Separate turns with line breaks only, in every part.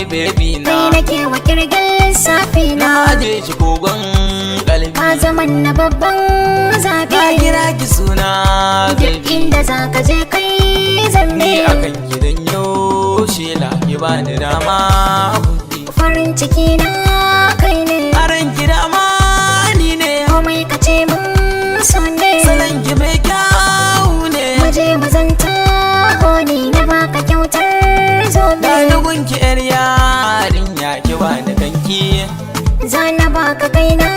baby na.
kai nake wa kirgin safi na.
Na je shi kogon kalbi.
Ka zaman na babban zabi.
Na kira ki suna
duk
baby.
inda zaka je kai zambe.
Ni akan gidan yau shela ki bani dama buɗe.
Farin ciki na kai ne.
Aran ki dama ni ne.
Komai ka ce mun so ne.
Salon ki mai kyau ne.
Muje mazanta honi na baka kyautar zobe.
Da dugun ki yar yarinya ki bani kanki.
Zana baka kaina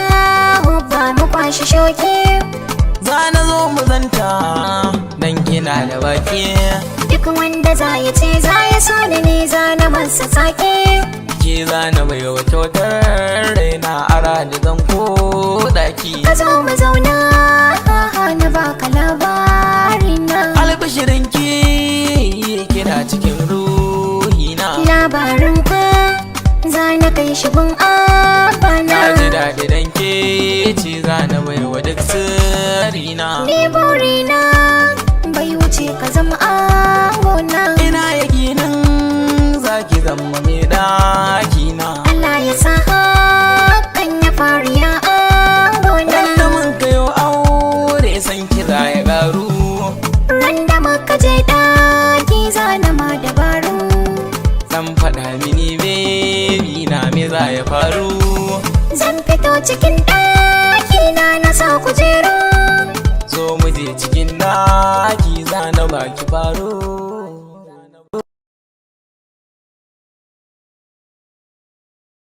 hubba mu kwashi shoki.
Zana zo mu zanta dan kina da baki.
Duk wanda za ya ce za ya so da ni zana masa sake.
Ke zana bai wa kyautar raina ara da zan ko daki.
Ka zo mu zauna na baka labarina.
Albishirin ki kina cikin ruhina.
Labarin ka zana kai shi gun abana.
Na ji daɗi dan ke ce zana bai wa duk sirrina.
Ni burina bai wuce ka zama agona.
Ina yakinin zaki zama mai ɗakina.
Allah ya sa hakan ya faru ya agona.
Wanda mun kayo aure san kira ya garu.
Randa maka je daki zana ma dabaru.
Zan faɗa mini baby na me za ya faru.
Zan fito cikin daki na sa kujeru.
Zo mu je cikin daki zana baki faru.